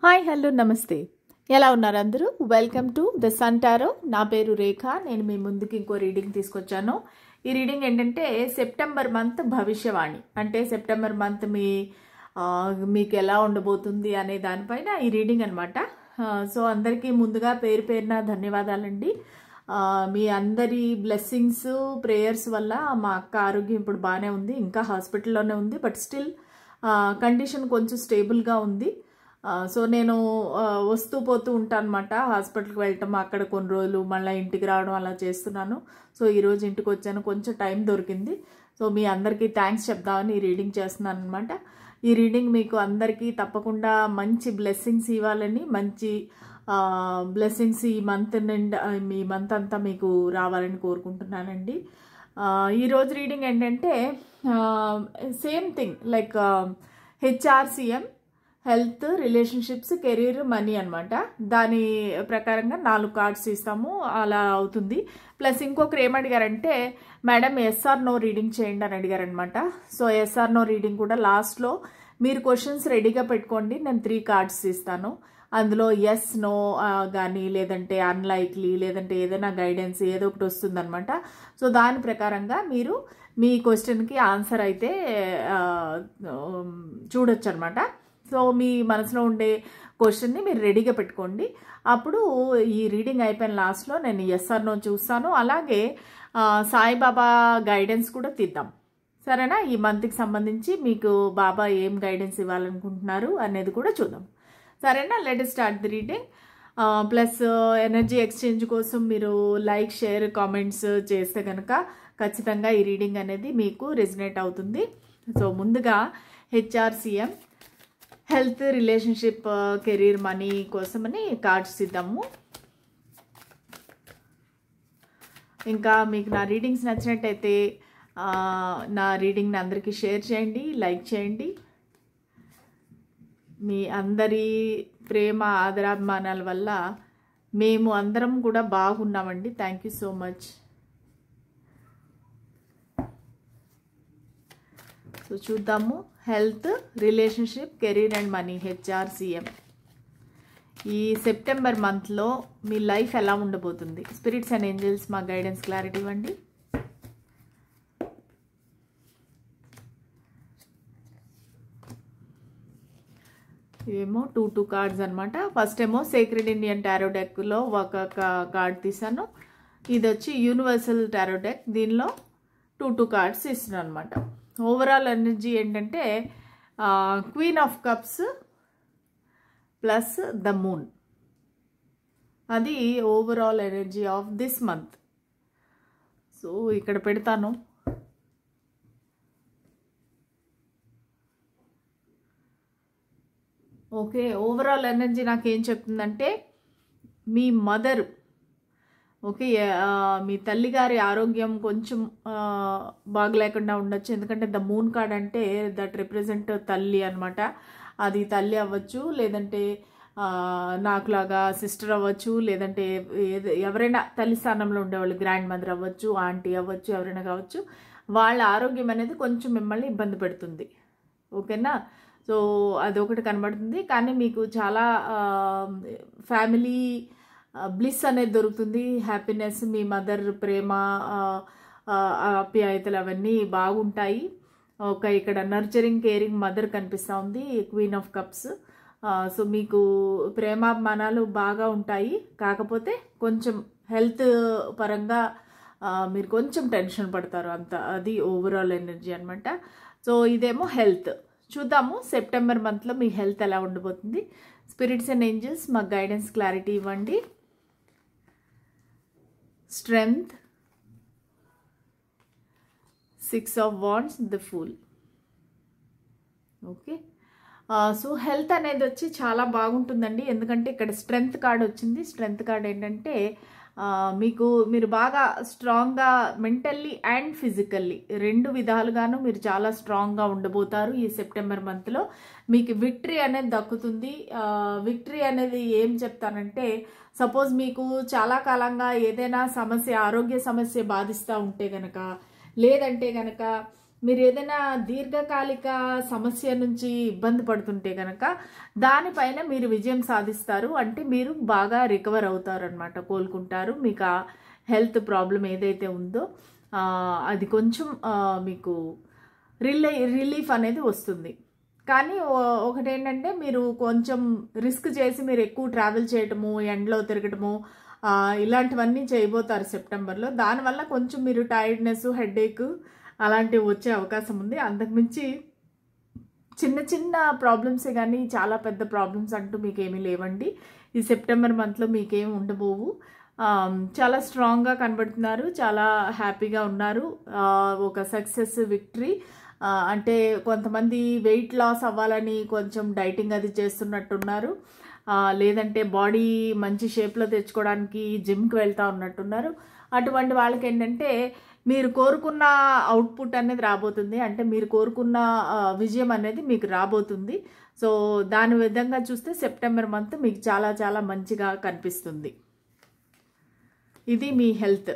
Hi hello నమస్తే. ఎలా ఉన్నారు అందరూ? Welcome to the sun tarot. నా పేరు రేఖ. నేను మీ ముందుకి ఇంకో రీడింగ్ తీసుకొచ్చాను. ఈ రీడింగ్ ఏంటంటే సెప్టెంబర్ మంత్ భవిష్యవాణి, అంటే సెప్టెంబర్ మంత్ మీకు ఎలా ఉండబోతుంది అనే దానిపైన ఈ రీడింగ్ అనమాట. సో అందరికీ ముందుగా పేరు పేరున ధన్యవాదాలండి. మీ అందరి బ్లెస్సింగ్స్ ప్రేయర్స్ వల్ల మా అక్క ఆరోగ్యం ఇప్పుడు బాగానే ఉంది. ఇంకా హాస్పిటల్లోనే ఉంది, బట్ స్టిల్ కండిషన్ కొంచెం స్టేబుల్గా ఉంది. సో నేను వస్తూ పోతూ ఉంటాను అనమాట. హాస్పిటల్కి వెళ్ళటం, అక్కడ కొన్ని రోజులు మళ్ళీ ఇంటికి రావడం అలా చేస్తున్నాను. సో ఈరోజు ఇంటికి వచ్చాను, కొంచెం టైం దొరికింది. సో మీ అందరికీ థ్యాంక్స్ చెప్దామని ఈ రీడింగ్ చేస్తున్నాను అనమాట. ఈ రీడింగ్ మీకు అందరికీ తప్పకుండా మంచి బ్లెస్సింగ్స్ ఇవ్వాలని, మంచి బ్లెస్సింగ్స్ ఈ మంత్ నిండా, మీ మంత్ అంతా మీకు రావాలని కోరుకుంటున్నానండి. ఈరోజు రీడింగ్ ఏంటంటే same thing like హెచ్ఆర్సిఎం, health, relationships, career, money అనమాట. దాని ప్రకారంగా 4 కార్డ్స్ ఇస్తాము, అలా అవుతుంది. ప్లస్ ఇంకొకరు ఏమడిగారంటే మేడం ఎస్ఆర్ నో రీడింగ్ చేయండి అని అడిగారనమాట. సో ఎస్ఆర్ నో రీడింగ్ కూడా లాస్ట్లో మీరు క్వశ్చన్స్ రెడీగా పెట్టుకోండి, నేను 3 కార్డ్స్ ఇస్తాను. అందులో ఎస్ నో కానీ, లేదంటే అన్లైక్లీ, లేదంటే ఏదైనా గైడెన్స్ ఏదో ఒకటి వస్తుందన్నమాట. సో దాని ప్రకారంగా మీరు మీ క్వశ్చన్కి ఆన్సర్ అయితే చూడొచ్చు అనమాట. సో మీ మనసులో ఉండే క్వశ్చన్ని మీరు రెడీగా పెట్టుకోండి. అప్పుడు ఈ రీడింగ్ అయిపోయిన లాస్ట్లో నేను ఎస్ఆర్ నో చూస్తాను. అలాగే సాయిబాబా గైడెన్స్ కూడా తీద్దాం, సరేనా? ఈ మంత్కి సంబంధించి మీకు బాబా ఏం గైడెన్స్ ఇవ్వాలనుకుంటున్నారు అనేది కూడా చూద్దాం, సరేనా? Let start the reading. Plus energy exchange కోసం మీరు లైక్, షేర్, కామెంట్స్ చేస్తే కనుక ఖచ్చితంగా ఈ రీడింగ్ అనేది మీకు రెజినేట్ అవుతుంది. సో ముందుగా హెచ్ఆర్సిఎం, హెల్త్, రిలేషన్షిప్, కెరీర్, మనీ కోసమని కార్డ్స్ ఇద్దాము. ఇంకా మీకు నా రీడింగ్స్ నచ్చినట్టయితే నా రీడింగ్ని అందరికీ షేర్ చేయండి, లైక్ చేయండి. మీ అందరి ప్రేమ, ఆదరాభిమానాల వల్ల మేము అందరం కూడా బాగున్నామండి. Thank you so much. So చూద్దాము. Health, relationship, career and money, HRCM. ఈ సెప్టెంబర్ మంత్లో మీ లైఫ్ ఎలా ఉండబోతుంది? స్పిరిట్స్ అండ్ ఏంజల్స్ మా గైడెన్స్ క్లారిటీ ఇవ్వండి. ఇవేమో 2 కార్డ్స్ అనమాట. ఫస్ట్ ఏమో సేక్రెడ్ ఇండియన్ టారో డెక్లో ఒక కార్డ్ తీసాను. ఇది వచ్చి యూనివర్సల్ టారో డెక్, దీనిలో 2 కార్డ్స్ ఇస్తున్నాను అనమాట. ఓవరాల్ ఎనర్జీ ఏంటంటే queen of cups plus the moon. అది overall energy of this month. So ఇక్కడ పెడతాను. ఓకే, ఓవరాల్ ఎనర్జీ నాకేం చెప్తుందంటే మీ మదర్, ఓకే, మీ తల్లిగారి ఆరోగ్యం కొంచెం బాగలేకుండా ఉండొచ్చు. ఎందుకంటే ద మూన్ కార్డ్ అంటే దట్ రిప్రజెంట్ తల్లి అనమాట. అది తల్లి అవ్వచ్చు, లేదంటే నాకులాగా సిస్టర్ అవ్వచ్చు, లేదంటే ఎవరైనా తల్లి స్థానంలో ఉండేవాళ్ళు, గ్రాండ్ మదర్ అవ్వచ్చు, ఆంటీ అవ్వచ్చు, ఎవరైనా కావచ్చు. వాళ్ళ ఆరోగ్యం అనేది కొంచెం మిమ్మల్ని ఇబ్బంది పెడుతుంది, ఓకేనా? సో అదొకటి కనబడుతుంది. కానీ మీకు చాలా ఫ్యామిలీ బ్లిస్ అనేది దొరుకుతుంది, హ్యాపీనెస్, మీ మదర్ ప్రేమ, ఆప్యాయతలు అవన్నీ బాగుంటాయి. ఒక ఇక్కడ నర్చరింగ్, కేరింగ్ మదర్ కనిపిస్తూ ఉంది, క్వీన్ ఆఫ్ కప్స్. సో మీకు ప్రేమాభిమానాలు బాగా ఉంటాయి. కాకపోతే కొంచెం హెల్త్ పరంగా మీరు కొంచెం టెన్షన్ పడతారు, అంత. అది ఓవరాల్ ఎనర్జీ అనమాట. సో ఇదేమో హెల్త్. చూద్దాము సెప్టెంబర్ మంత్లో మీ హెల్త్ ఎలా ఉండబోతుంది. స్పిరిట్స్ అండ్ ఏంజల్స్ మాకు గైడెన్స్ క్లారిటీ ఇవ్వండి. Strength, 6 of wands, the fool. Okay, so health అనేది వచ్చి చాలా బాగుంటుందండి. ఎందుకంటే ఇక్కడ స్ట్రెంగ్త్ కార్డ్ వచ్చింది. స్ట్రెంగ్త్ కార్డ్ ఏంటంటే మీరు బాగా స్ట్రాంగ్గా మెంటల్లీ అండ్ ఫిజికల్లీ 2 విధాలుగాను మీరు చాలా స్ట్రాంగ్గా ఉండబోతారు. ఈ సెప్టెంబర్ మంత్లో మీకు విక్టరీ అనేది దక్కుతుంది. విక్టరీ అనేది ఏం చెప్తానంటే, సపోజ్ మీకు చాలా కాలంగా ఏదైనా సమస్య, ఆరోగ్య సమస్య బాధిస్తూ ఉంటే గనక, లేదంటే గనక మీరు ఏదైనా దీర్ఘకాలిక సమస్య నుంచి ఇబ్బంది పడుతుంటే కనుక దానిపైన మీరు విజయం సాధిస్తారు. అంటే మీరు బాగా రికవర్ అవుతారు అనమాట, కోలుకుంటారు. మీకు ఆ హెల్త్ ప్రాబ్లం ఏదైతే ఉందో అది కొంచెం మీకు రిలీఫ్ అనేది వస్తుంది. కానీ ఒకటేంటంటే మీరు కొంచెం రిస్క్ చేసి మీరు ఎక్కువ ట్రావెల్ చేయటము, ఎండలో తిరగటము ఇలాంటివన్నీ చేయబోతారు సెప్టెంబర్లో. దానివల్ల కొంచెం మీరు టైర్డ్నెస్, హెడేక్ అలాంటివి వచ్చే అవకాశం ఉంది. అంతకుమించి చిన్న చిన్న ప్రాబ్లమ్సే కానీ చాలా పెద్ద ప్రాబ్లమ్స్ అంటూ మీకేమీ లేవండి. ఈ సెప్టెంబర్ మంత్లో మీకేం ఉండబోవు. చాలా స్ట్రాంగ్గా కనబడుతున్నారు, చాలా హ్యాపీగా ఉన్నారు. ఒక సక్సెస్, విక్టరీ. అంటే కొంతమంది వెయిట్ లాస్ అవ్వాలని కొంచెం డైటింగ్ అది చేస్తున్నట్టున్నారు, లేదంటే బాడీ మంచి షేప్లో తెచ్చుకోవడానికి జిమ్కి వెళ్తూ ఉన్నట్టున్నారు. అటువంటి వాళ్ళకి ఏంటంటే మీరు కోరుకున్న అవుట్పుట్ అనేది రాబోతుంది. అంటే మీరు కోరుకున్న విజయం అనేది మీకు రాబోతుంది. సో దాని విధంగా చూస్తే సెప్టెంబర్ మంత్ మీకు చాలా చాలా మంచిగా కనిపిస్తుంది. ఇది మీ హెల్త్.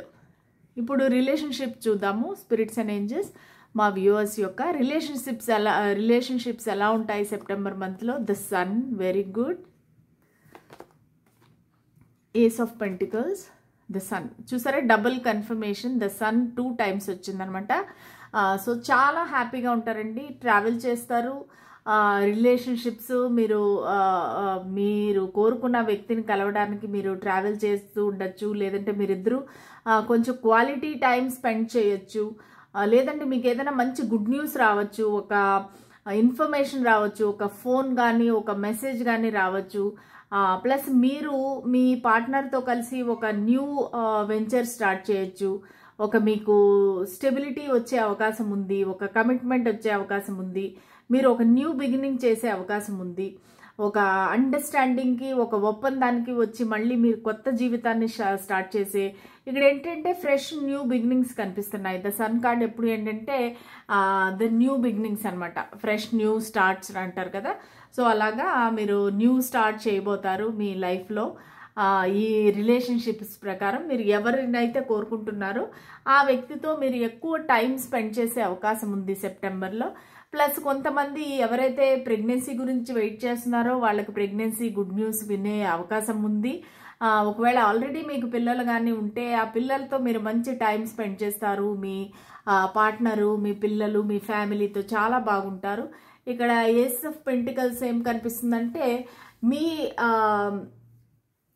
ఇప్పుడు రిలేషన్షిప్ చూద్దాము. స్పిరిట్స్ అండ్ ఏంజెల్స్ మా వ్యూవర్స్ యొక్క రిలేషన్షిప్స్ ఎలా ఉంటాయి సెప్టెంబర్ మంత్లో. The sun, very good. Ace of pentacles, the sun. చూసారా, double confirmation. The sun 2 times వచ్చిందనమాట. సో చాలా హ్యాపీగా ఉంటారండి, ట్రావెల్ చేస్తారు. రిలేషన్షిప్స్ మీరు కోరుకున్న వ్యక్తిని కలవడానికి మీరు ట్రావెల్ చేస్తూ ఉండొచ్చు, లేదంటే మీరిద్దరూ కొంచెం క్వాలిటీ టైం స్పెండ్ చేయొచ్చు, లేదంటే మీకు ఏదైనా మంచి గుడ్ న్యూస్ రావచ్చు, ఒక ఇన్ఫర్మేషన్ రావచ్చు, ఒక ఫోన్ కానీ ఒక మెసేజ్ కానీ రావచ్చు. ప్లస్ మీరు మీ పార్ట్నర్తో కలిసి ఒక న్యూ వెంచర్ స్టార్ట్ చేయొచ్చు. ఒక మీకు స్టెబిలిటీ వచ్చే అవకాశం ఉంది, ఒక కమిట్మెంట్ వచ్చే అవకాశం ఉంది, మీరు ఒక న్యూ బిగినింగ్ చేసే అవకాశం ఉంది. ఒక అండర్స్టాండింగ్కి, ఒక ఒప్పందానికి వచ్చి మళ్ళీ మీరు కొత్త జీవితాన్ని స్టార్ట్ చేసే, ఇక్కడ ఏంటంటే ఫ్రెష్ న్యూ బిగినింగ్స్ కనిపిస్తున్నాయి. ద సన్ కార్డ్ ఎప్పుడు ఏంటంటే ద న్యూ బిగినింగ్స్ అనమాట, ఫ్రెష్ న్యూ స్టార్ట్స్ అంటారు కదా. సో అలాగా మీరు న్యూ స్టార్ట్ చేయబోతారు మీ లైఫ్లో. ఈ రిలేషన్షిప్స్ ప్రకారం మీరు ఎవరినైతే కోరుకుంటున్నారో ఆ వ్యక్తితో మీరు ఎక్కువ టైం స్పెండ్ చేసే అవకాశం ఉంది సెప్టెంబర్లో. ప్లస్ కొంతమంది ఎవరైతే ప్రెగ్నెన్సీ గురించి వెయిట్ చేస్తున్నారో వాళ్ళకి ప్రెగ్నెన్సీ గుడ్ న్యూస్ వినే అవకాశం ఉంది. ఒకవేళ ఆల్రెడీ మీకు పిల్లలు కానీ ఉంటే ఆ పిల్లలతో మీరు మంచి టైం స్పెండ్ చేస్తారు. మీ పార్ట్నరు, మీ పిల్లలు, మీ ఫ్యామిలీతో చాలా బాగుంటారు. ఇక్కడ ఏస్ ఆఫ్ పెంటికల్స్ ఏం కనిపిస్తుందంటే మీ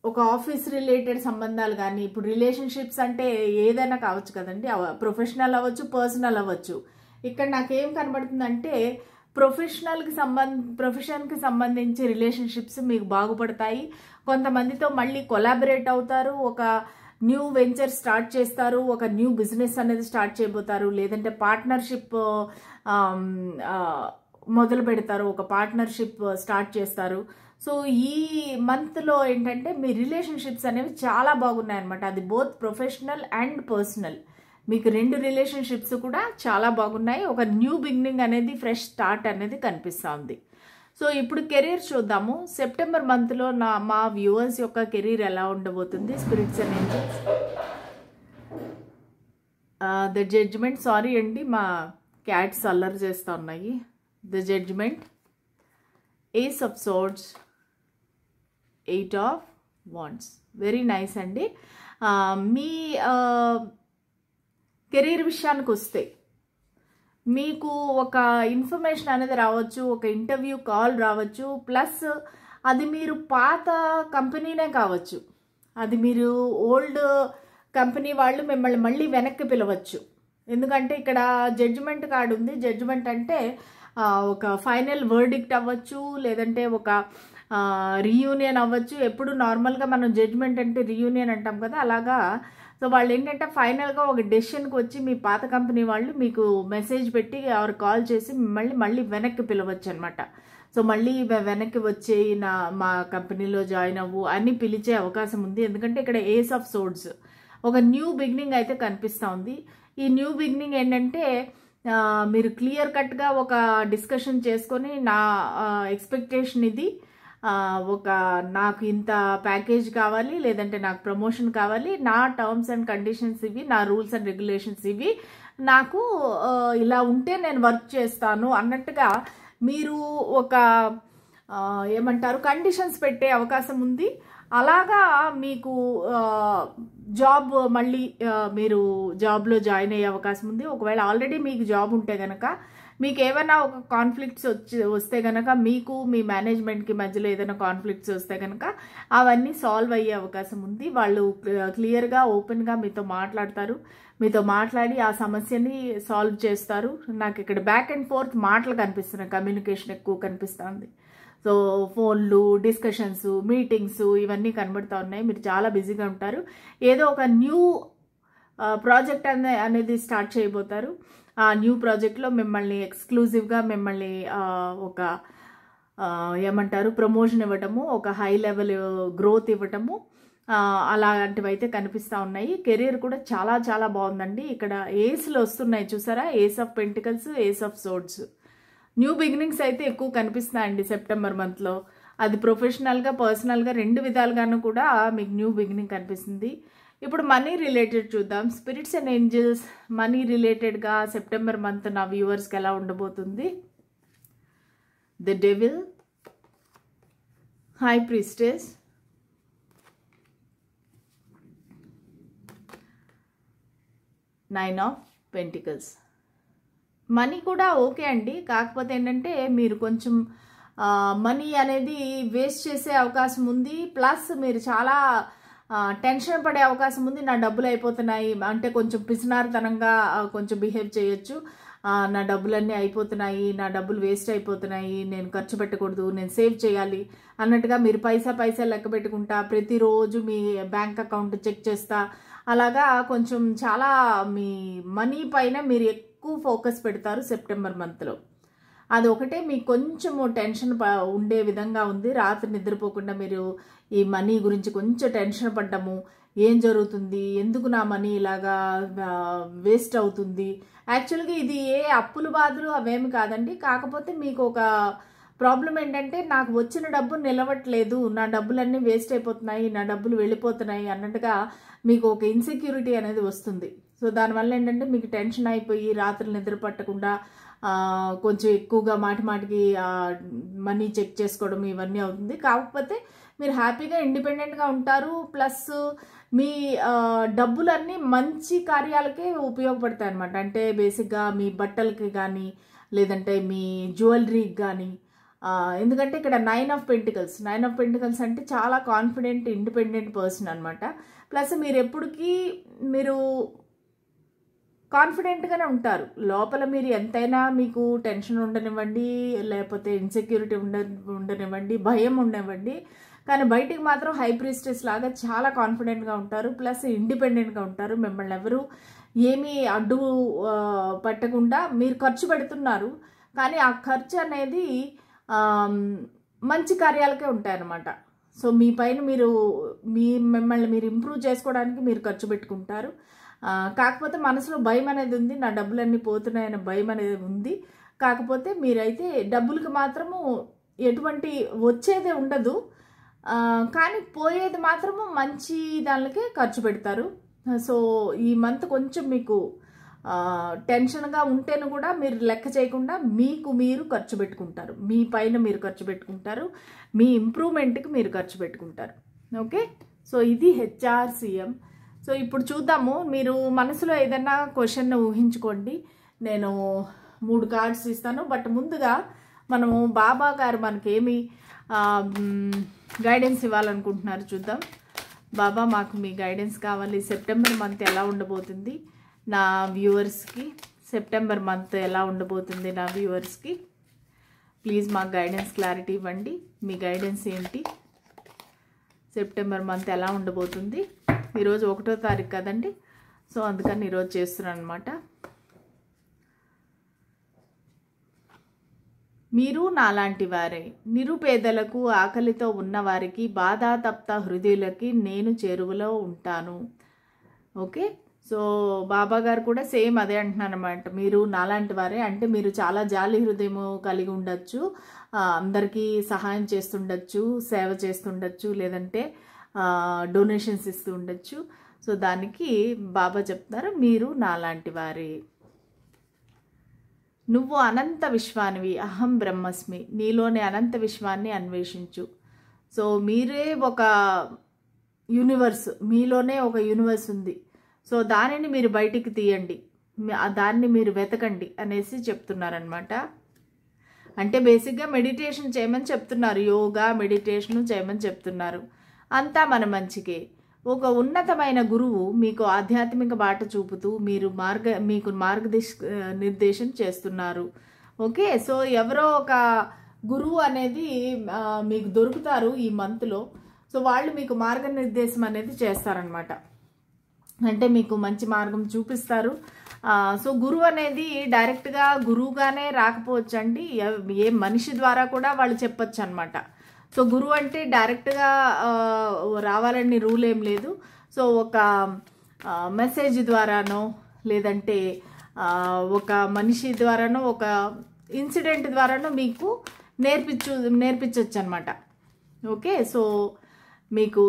ఒక ఆఫీస్ రిలేటెడ్ సంబంధాలు కానీ, ఇప్పుడు రిలేషన్షిప్స్ అంటే ఏదైనా కావచ్చు కదండి, ప్రొఫెషనల్ అవ్వచ్చు, పర్సనల్ అవ్వచ్చు. ఇక్కడ నాకేం కనబడుతుందంటే ప్రొఫెషన్కి సంబంధించి రిలేషన్షిప్స్ మీకు బాగుపడతాయి. కొంతమందితో మళ్ళీ కొలాబరేట్ అవుతారు, ఒక న్యూ వెంచర్ స్టార్ట్ చేస్తారు, ఒక న్యూ బిజినెస్ అనేది స్టార్ట్ చేయబోతారు, లేదంటే పార్ట్నర్షిప్ మొదలు పెడతారు, ఒక పార్ట్నర్షిప్ స్టార్ట్ చేస్తారు. సో ఈ మంత్లో ఏంటంటే మీ రిలేషన్షిప్స్ అనేవి చాలా బాగున్నాయి అనమాట. అది బోత్ ప్రొఫెషనల్ అండ్ పర్సనల్. మీకు 2 రిలేషన్షిప్స్ కూడా చాలా బాగున్నాయి. ఒక న్యూ బిగినింగ్ అనేది, ఫ్రెష్ స్టార్ట్ అనేది కనిపిస్తూ ఉంది. సో ఇప్పుడు కెరీర్ చూద్దాము. సెప్టెంబర్ మంత్లో మా వ్యూవర్స్ యొక్క కెరీర్ ఎలా ఉండబోతుంది. Spirits and angels, the judgement. Sorry అండి, మా క్యాట్స్ అల్లరి చేస్తూ ఉన్నాయి. The judgement, ace of swords, 8 of wands. Very nice అండి. మీ కెరీర్ విషయానికి వస్తే మీకు ఒక ఇన్ఫర్మేషన్ అనేది రావచ్చు, ఒక ఇంటర్వ్యూ కాల్ రావచ్చు. ప్లస్ అది మీరు పాత కంపెనీనే కావచ్చు, అది మీరు ఓల్డ్ కంపెనీ వాళ్ళు మిమ్మల్ని మళ్ళీ వెనక్కి పిలవచ్చు. ఎందుకంటే ఇక్కడ జడ్జిమెంట్ కార్డు ఉంది. జడ్జిమెంట్ అంటే ఒక ఫైనల్ వర్డిక్ట్ అవ్వచ్చు, లేదంటే ఒక రీయూనియన్ అవ్వచ్చు. ఎప్పుడు నార్మల్గా మనం జడ్జిమెంట్ అంటే రీయూనియన్ అంటాం కదా, అలాగా. సో వాళ్ళు ఏంటంటే ఫైనల్గా ఒక డెసిషన్కి వచ్చి మీ పాత కంపెనీ వాళ్ళు మీకు మెసేజ్ పెట్టి ఆర్ కాల్ చేసి మిమ్మల్ని మళ్ళీ వెనక్కి పిలవచ్చు అనమాట. సో మళ్ళీ వెనక్కి వచ్చి మా కంపెనీలో జాయిన్ అవ్వు అని పిలిచే అవకాశం ఉంది. ఎందుకంటే ఇక్కడ ఏస్ ఆఫ్ సోర్డ్స్, ఒక న్యూ బిగినింగ్ అయితే కనిపిస్తూ ఉంది. ఈ న్యూ బిగినింగ్ ఏంటంటే మీరు క్లియర్ కట్గా ఒక డిస్కషన్ చేసుకొని నా ఎక్స్పెక్టేషన్ ఇది, నాకు ఇంత ప్యాకేజ్ కావాలి, లేదంటే నాకు ప్రమోషన్ కావాలి, నా టర్మ్స్ అండ్ కండిషన్స్ ఇవి, నా రూల్స్ అండ్ రెగ్యులేషన్స్ ఇవి, నాకు ఇలా ఉంటే నేను వర్క్ చేస్తాను అన్నట్టుగా మీరు ఒక ఏమంటారు కండిషన్స్ పెట్టే అవకాశం ఉంది. అలాగా మీకు జాబ్ మళ్ళీ మీరు జాబ్లో జాయిన్ అయ్యే అవకాశం ఉంది. ఒకవేళ ఆల్రెడీ మీకు జాబ్ ఉంటే కనుక మీకు ఏమైనా ఒక కాన్ఫ్లిక్ట్స్ వస్తే కనుక మీకు మీ మేనేజ్మెంట్కి మధ్యలో ఏదైనా కాన్ఫ్లిక్ట్స్ వస్తే కనుక అవన్నీ సాల్వ్ అయ్యే అవకాశం ఉంది. వాళ్ళు క్లియర్గా ఓపెన్గా మీతో మాట్లాడతారు. మీతో మాట్లాడి ఆ సమస్యని సాల్వ్ చేస్తారు. నాకు ఇక్కడ బ్యాక్ అండ్ ఫోర్త్ మాటలు కనిపిస్తున్నాయి, కమ్యూనికేషన్ ఎక్కువ కనిపిస్తుంది. సో ఫోన్లు, డిస్కషన్స్, మీటింగ్స్ ఇవన్నీ కనబడుతూ ఉన్నాయి. మీరు చాలా బిజీగా ఉంటారు. ఏదో ఒక న్యూ ప్రాజెక్ట్ అనేది స్టార్ట్ చేయబోతారు. ఆ న్యూ ప్రాజెక్ట్లో మిమ్మల్ని ఎక్స్క్లూజివ్గా మిమ్మల్ని ఒక ఏమంటారు ప్రమోషన్ ఇవ్వటము, ఒక హై లెవెల్ గ్రోత్ ఇవ్వటము, అలాంటివి అయితే కనిపిస్తూ ఉన్నాయి. కెరీర్ కూడా చాలా చాలా బాగుందండి. ఇక్కడ ఏస్లు వస్తున్నాయి చూసారా, ace of pentacles, ace of swords. New beginnings అయితే ఎక్కువ కనిపిస్తున్నాయండి సెప్టెంబర్ మంత్లో. అది ప్రొఫెషనల్గా, పర్సనల్గా రెండు విధాలుగాను కూడా మీకు న్యూ బిగినింగ్ కనిపిస్తుంది. ఇప్పుడు మనీ రిలేటెడ్ చూద్దాం. స్పిరిట్స్ అండ్ ఏంజల్స్ మనీ రిలేటెడ్గా సెప్టెంబర్ మంత్ నా వ్యూవర్స్కి ఎలా ఉండబోతుంది. The devil, high priestess, nine of pentacles. Money కూడా ఓకే అండి, కాకపోతే ఏంటంటే మీరు కొంచెం మనీ అనేది వేస్ట్ చేసే అవకాశం ఉంది. ప్లస్ మీరు చాలా టెన్షన్ పడే అవకాశం ఉంది. నా డబ్బులు అయిపోతున్నాయి అంటే కొంచెం పిసినారితనంగా కొంచెం బిహేవ్ చేయొచ్చు. నా డబ్బులన్నీ అయిపోతున్నాయి, నా డబ్బులు వేస్ట్ అయిపోతున్నాయి, నేను ఖర్చు పెట్టకూడదు, నేను సేవ్ చేయాలి అన్నట్టుగా మీరు పైసా లెక్క పెట్టుకుంటా, ప్రతిరోజు మీ బ్యాంక్ అకౌంట్ చెక్ చేస్తా, అలాగా కొంచెం చాలా మీ మనీ పైన మీరు ఎక్కువ ఫోకస్ పెడతారు సెప్టెంబర్ మంత్లో. అది ఒకటే మీకు కొంచెము టెన్షన్ ఉండే విధంగా ఉంది. రాత్రి నిద్రపోకుండా మీరు ఈ మనీ గురించి కొంచెం టెన్షన్ పడ్డము, ఏం జరుగుతుంది, ఎందుకు నా మనీ ఇలాగా వేస్ట్ అవుతుంది. యాక్చువల్గా ఇది ఏ అప్పులు బాధలు అవేమి కాదండి. కాకపోతే మీకు ఒక ప్రాబ్లం ఏంటంటే నాకు వచ్చిన డబ్బు నిలవట్లేదు, నా డబ్బులన్నీ వేస్ట్ అయిపోతున్నాయి, నా డబ్బులు వెళ్ళిపోతున్నాయి అన్నట్టుగా మీకు ఒక ఇన్సెక్యూరిటీ అనేది వస్తుంది. సో దానివల్ల ఏంటంటే మీకు టెన్షన్ అయిపోయి రాత్రులు నిద్ర పట్టకుండా కొంచెం ఎక్కువగా మాటికి మనీ చెక్ చేసుకోవడం ఇవన్నీ అవుతుంది. కాకపోతే మీరు హ్యాపీగా ఇండిపెండెంట్గా ఉంటారు. ప్లస్ మీ డబ్బులన్నీ మంచి కార్యాలకే ఉపయోగపడతాయి అన్నమాట. అంటే బేసిక్గా మీ బట్టలకి కానీ లేదంటే మీ జ్యువెలరీకి కానీ. ఎందుకంటే ఇక్కడ నైన్ ఆఫ్ పెంటికల్స్ అంటే చాలా కాన్ఫిడెంట్, ఇండిపెండెంట్ పర్సన్ అనమాట. ప్లస్ మీరు ఎప్పటికీ మీరు కాన్ఫిడెంట్గానే ఉంటారు. లోపల మీరు ఎంతైనా మీకు టెన్షన్ ఉండనివ్వండి, లేకపోతే ఇన్సెక్యూరిటీ ఉండనివ్వండి, భయం ఉండనివ్వండి, కానీ బయటికి మాత్రం హై ప్రీస్టెస్ లాగా చాలా కాన్ఫిడెంట్గా ఉంటారు. ప్లస్ ఇండిపెండెంట్గా ఉంటారు. మిమ్మల్ని ఎవరు ఏమీ అడ్డు పట్టకుండా మీరు ఖర్చు పెడుతున్నారు, కానీ ఆ ఖర్చు అనేది మంచి కార్యాలకే ఉంటాయన్నమాట. సో మీ పైన మీరు మిమ్మల్ని మీరు ఇంప్రూవ్ చేసుకోవడానికి మీరు ఖర్చు పెట్టుకుంటారు. కాకపోతే మనసులో భయం అనేది ఉంది, నా డబ్బులన్నీ పోతున్నాయనే భయం అనేది ఉంది. కాకపోతే మీరైతే డబ్బులకి మాత్రము ఎటువంటి వచ్చేదే ఉండదు, కానీ పోయేది మాత్రము మంచి దానికే ఖర్చు పెడతారు. సో ఈ మంత్ కొంచెం మీకు టెన్షన్గా ఉంటేను కూడా మీరు లెక్క చేయకుండా మీకు మీరు ఖర్చు పెట్టుకుంటారు, మీ పైన మీరు ఖర్చు పెట్టుకుంటారు, మీ ఇంప్రూవ్మెంట్కి మీరు ఖర్చు పెట్టుకుంటారు. ఓకే, సో ఇది HRCM. సో ఇప్పుడు చూద్దాము. మీరు మనసులో ఏదైనా క్వశ్చన్ ఊహించుకోండి, నేను 3 కార్డ్స్ ఇస్తాను. బట్ ముందుగా మనము బాబా గారు మనకేమి గైడెన్స్ ఇవ్వాలనుకుంటున్నారు చూద్దాం. బాబా మాకు మీ గైడెన్స్ కావాలి. సెప్టెంబర్ మంత్ ఎలా ఉండబోతుంది నా వ్యూవర్స్కి, సెప్టెంబర్ మంత్ ఎలా ఉండబోతుంది నా వ్యూవర్స్కి, ప్లీజ్ మాకు గైడెన్స్ క్లారిటీ ఇవ్వండి. మీ గైడెన్స్ ఏంటి, సెప్టెంబర్ మంత్ ఎలా ఉండబోతుంది. ఈరోజు 1వ తారీఖు కదండి, సో అందుకని ఈరోజు చేస్తున్నాను అనమాట. మీరు నాలాంటి వారే, నిరుపేదలకు, ఆకలితో ఉన్నవారికి, బాధాతప్త హృదయులకి నేను చేరువలో ఉంటాను. ఓకే, సో బాబా గారు కూడా సేమ్ అదే అంటున్నాను అనమాట. మీరు నాలాంటి వారే అంటే మీరు చాలా జాలి హృదయము కలిగి ఉండొచ్చు, అందరికీ సహాయం చేస్తుండొచ్చు, సేవ చేస్తుండొచ్చు, లేదంటే డొనేషన్స్ ఇస్తూ ఉండొచ్చు. సో దానికి బాబా చెప్తున్నారు మీరు నాలాంటి వారే. నువ్వు అనంత విశ్వానివి, అహం బ్రహ్మస్మి, నీలోని అనంత విశ్వాన్ని అన్వేషించు. సో మీరే ఒక యూనివర్స్, మీలోనే ఒక యూనివర్స్ ఉంది. సో దానిని మీరు బయటికి తీయండి, దాన్ని మీరు వెతకండి అనేసి చెప్తున్నారనమాట. అంటే బేసిక్గా మెడిటేషన్ చేయమని చెప్తున్నారు, యోగా మెడిటేషన్ చేయమని చెప్తున్నారు. అంతా మన మంచికే. ఒక ఉన్నతమైన గురువు మీకు ఆధ్యాత్మిక బాట చూపుతూ మీకు నిర్దేశం చేస్తున్నారు. ఓకే, సో ఎవరో ఒక గురువు అనేది మీకు దొరుకుతారు ఈ మంత్లో. సో వాళ్ళు మీకు మార్గనిర్దేశం అనేది చేస్తారనమాట. అంటే మీకు మంచి మార్గం చూపిస్తారు. సో గురువు అనేది డైరెక్ట్గా గురువుగానే రాకపోవచ్చు అండి, ఏ మనిషి ద్వారా కూడా వాళ్ళు చెప్పచ్చు అనమాట. సో గురువు అంటే డైరెక్ట్గా రావాలని రూల్ ఏం లేదు. సో ఒక మెసేజ్ ద్వారానో, లేదంటే ఒక మనిషి ద్వారానో, ఒక ఇన్సిడెంట్ ద్వారానో మీకు నేర్పించవచ్చు అనమాట. ఓకే, సో మీకు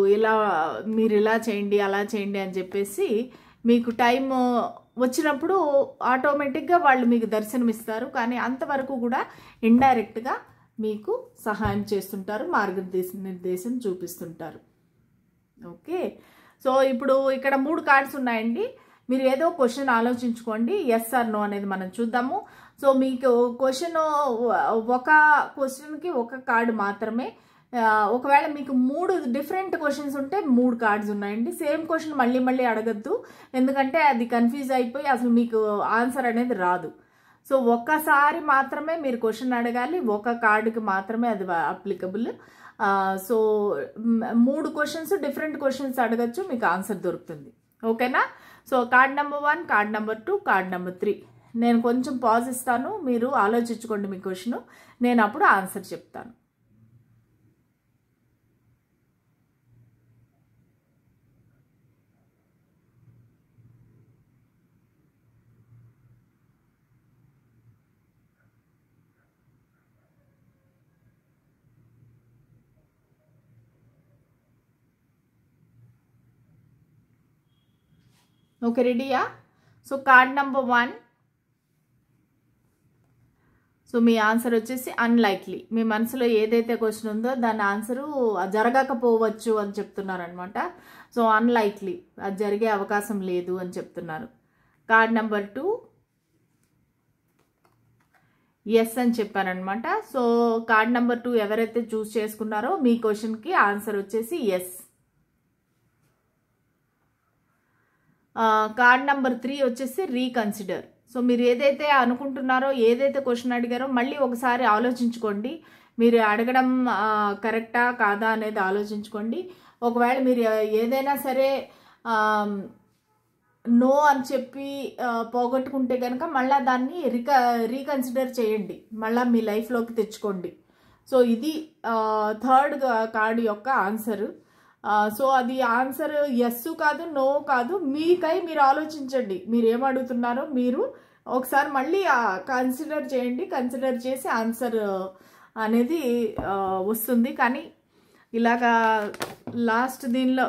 మీరు ఇలా చేయండి, అలా చేయండి అని చెప్పేసి మీకు టైం వచ్చినప్పుడు ఆటోమేటిక్గా వాళ్ళు మీకు దర్శనమిస్తారు. కానీ అంతవరకు కూడా ఇండైరెక్ట్గా మీకు సహాయం చేస్తుంటారు, మార్గనిర్దేశం చూపిస్తుంటారు. ఓకే, సో ఇప్పుడు ఇక్కడ 3 కార్డ్స్ ఉన్నాయండి. మీరు ఏదో క్వశ్చన్ ఆలోచించుకోండి, ఎస్ ఆర్ నో అనేది మనం చూద్దాము. సో మీకు ఒక క్వశ్చన్కి ఒక కార్డు మాత్రమే. ఒకవేళ మీకు 3 డిఫరెంట్ క్వశ్చన్స్ ఉంటే 3 కార్డ్స్ ఉన్నాయండి. సేమ్ క్వశ్చన్ మళ్ళీ మళ్ళీ అడగద్దు, ఎందుకంటే అది కన్ఫ్యూజ్ అయిపోయి అసలు మీకు ఆన్సర్ అనేది రాదు. సో ఒక్కసారి మాత్రమే మీరు క్వశ్చన్ అడగాలి, ఒక కార్డుకి మాత్రమే అది applicable. So 3 questions different questions అడగచ్చు, మీకు ఆన్సర్ దొరుకుతుంది. ఓకేనా? So card number 1, card number 2, card number 3. నేను కొంచెం పాజ్ ఇస్తాను, మీరు ఆలోచించుకోండి మీ క్వశ్చన్, నేను అప్పుడు ఆన్సర్ చెప్తాను. ఓకే, రెడీయా? సో కార్డ్ నెంబర్ 1, సో మీ ఆన్సర్ వచ్చేసి అన్లైక్లీ. మీ మనసులో ఏదైతే క్వశ్చన్ ఉందో దాని ఆన్సరు జరగకపోవచ్చు అని చెప్తున్నారనమాట. సో అన్లైక్లీ, అది జరిగే అవకాశం లేదు అని చెప్తున్నారు. కార్డ్ నెంబర్ 2, ఎస్ అని చెప్పారనమాట. సో కార్డ్ నెంబర్ 2 ఎవరైతే చూస్ చేసుకున్నారో మీ క్వశ్చన్కి ఆన్సర్ వచ్చేసి ఎస్. కార్డ్ నెంబర్ 3 వచ్చేసి రీకన్సిడర్. సో మీరు ఏదైతే అనుకుంటున్నారో, ఏదైతే క్వశ్చన్ అడిగారో మళ్ళీ ఒకసారి ఆలోచించుకోండి. మీరు అడగడం కరెక్టా కాదా అనేది ఆలోచించుకోండి. ఒకవేళ మీరు ఏదైనా సరే నో అని చెప్పి పోగొట్టుకుంటే కనుక మళ్ళీ దాన్ని రీకన్సిడర్ చేయండి, మళ్ళీ మీ లైఫ్లోకి తెచ్చుకోండి. సో ఇది 3rd కార్డు యొక్క ఆన్సరు. సో అది ఆన్సర్ ఎస్ కాదు, నో కాదు, మీకై మీరు ఆలోచించండి. మీరు ఏం అడుగుతున్నారో మీరు ఒకసారి మళ్ళీ కన్సిడర్ చేయండి. కన్సిడర్ చేసి ఆన్సర్ అనేది వస్తుంది. కానీ ఇలాగా లాస్ట్ దీనిలో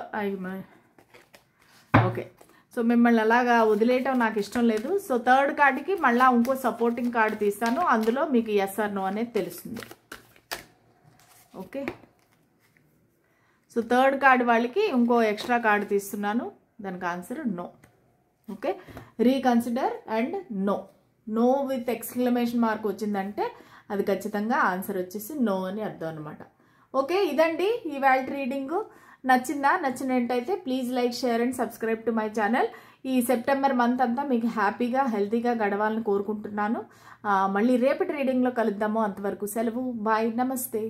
ఓకే, సో మిమ్మల్ని అలాగా వదిలేయటం నాకు ఇష్టం లేదు. సో 3rd కార్డుకి మళ్ళీ ఇంకో సపోర్టింగ్ కార్డు తీస్తాను, అందులో మీకు ఎస్ ఆర్ నో అనేది తెలుస్తుంది. ఓకే, సో 3rd కార్డు వాళ్ళకి ఇంకో ఎక్స్ట్రా కార్డు తీస్తున్నాను, దానికి answer no. Okay, reconsider and no with exclamation mark వచ్చిందంటే అది ఖచ్చితంగా ఆన్సర్ వచ్చేసి నో అని అర్థం అనమాట. ఓకే, ఇదండి ఇవాళ రీడింగ్. నచ్చినట్టయితే please like, share and subscribe to my channel. ఈ సెప్టెంబర్ మంత్ అంతా మీకు హ్యాపీగా హెల్తీగా గడవాలని కోరుకుంటున్నాను. మళ్ళీ రేపటి రీడింగ్లో కలుద్దాము. అంతవరకు సెలవు, బాయ్, నమస్తే.